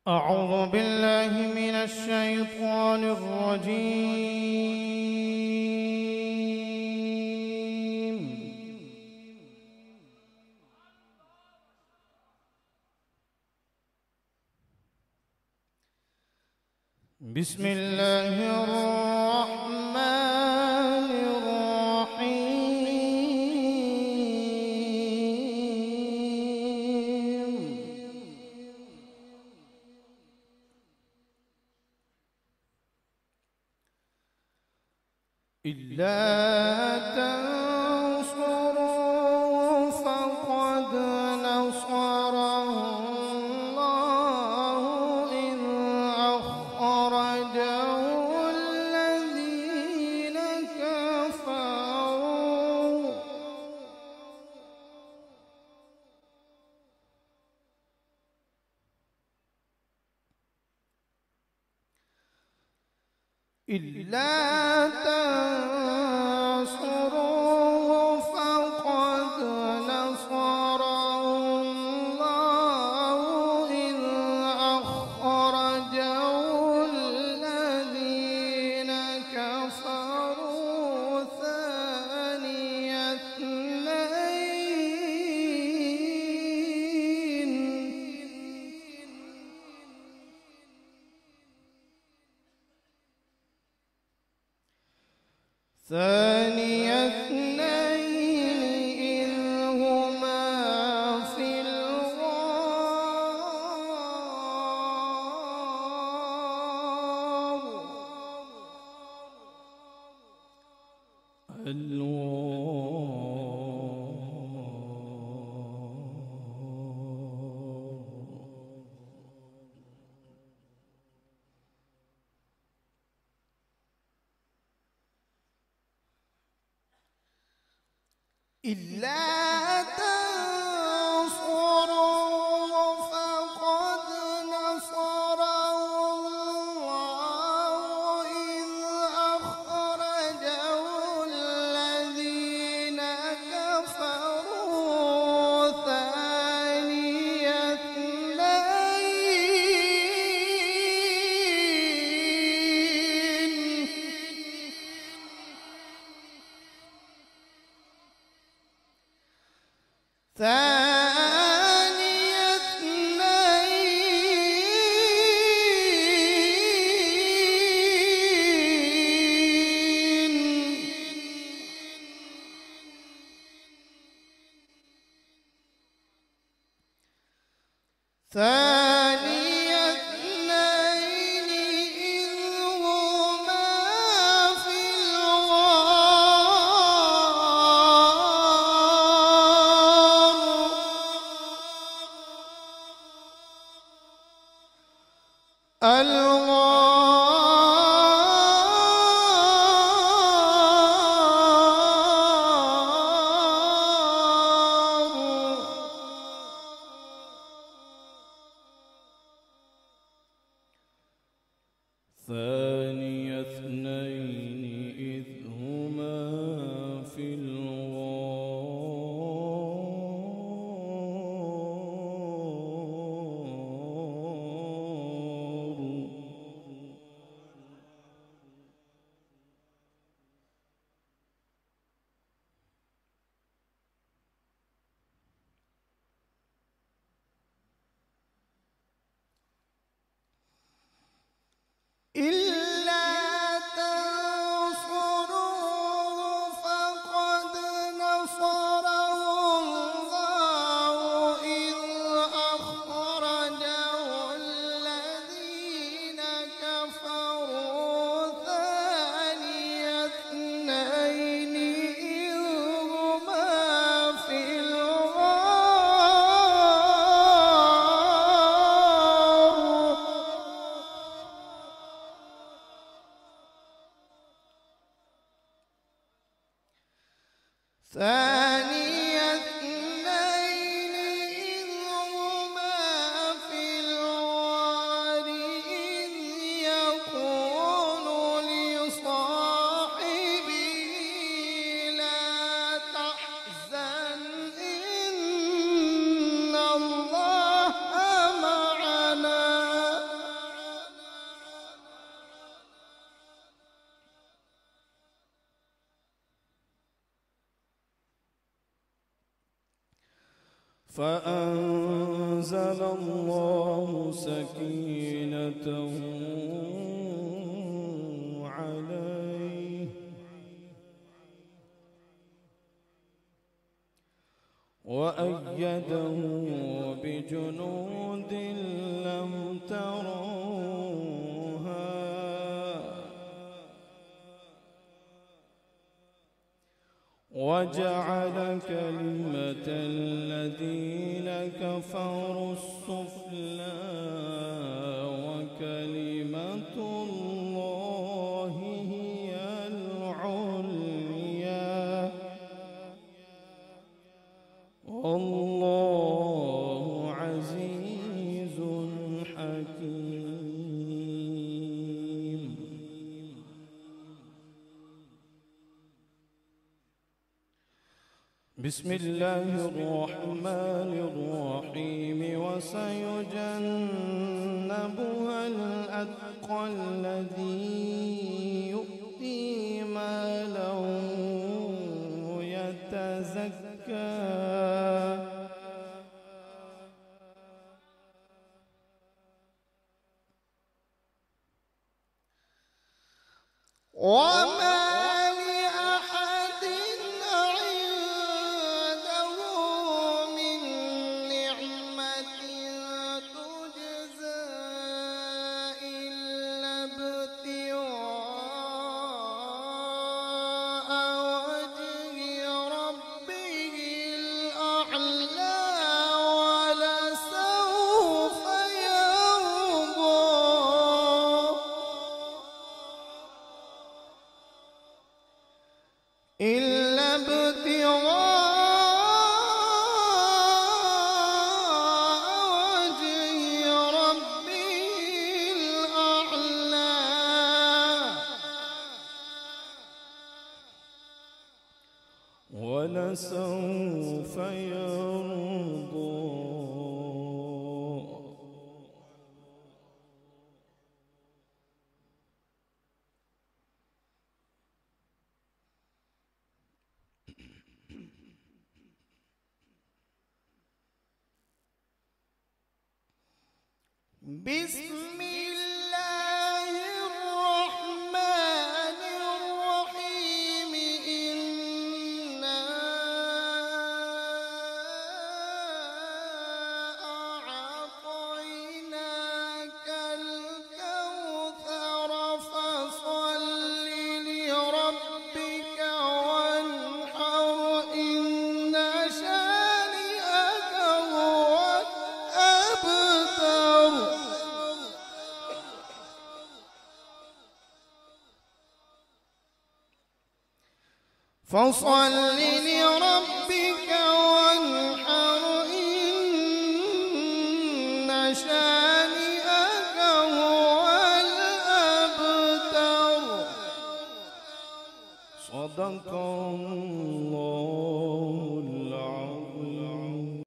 أعوذ بالله من الشيطان الرجيم. بسم الله الرحمن الرحيم. إلا تنصروا فقد نصره الله إذ أخرجه الذين كفروا إلا تنصروه فقد نصره الله إذ أخرجه الذين كفروا ثاني اثنين إذ هما في إلا تنصروه فقد نصره الله إذ أخرجه الذين كفروا ثاني اثنين ثاني اثنين إذ هما في ثاني اثنين إذ هما في الغار إلا تنصروه فقد نصره الله إذ أخرجه الذين كفروا ثاني اثنين إذ هما في ثاني اثنين إذ هما في الغار إذ يقول لصاحبه لا تحزن إن الله معنا فأنزل الله سكينته عليه وأيده بجنود لم تروها وجعل كلمة الذين كفروا السفلى وكلمة الله هي العليا والله عزيز حكيم. بسم الله الرحمن الرحيم وسيجنبها الأتقى الذي يؤتي ماله يتزكى وما لأحد عنده من نعمة تجزى إلا ابتغاء وجه ربه الأعلى ولسوف يرضى إلا ابتغاء وجه ربه الأعلى ولسوف يرضى. بسم الله الرحمن الرحيم إنا أعطيناك الكوثر فصل لربك وانحر إن شانئك هو الأبتر. فصل لربك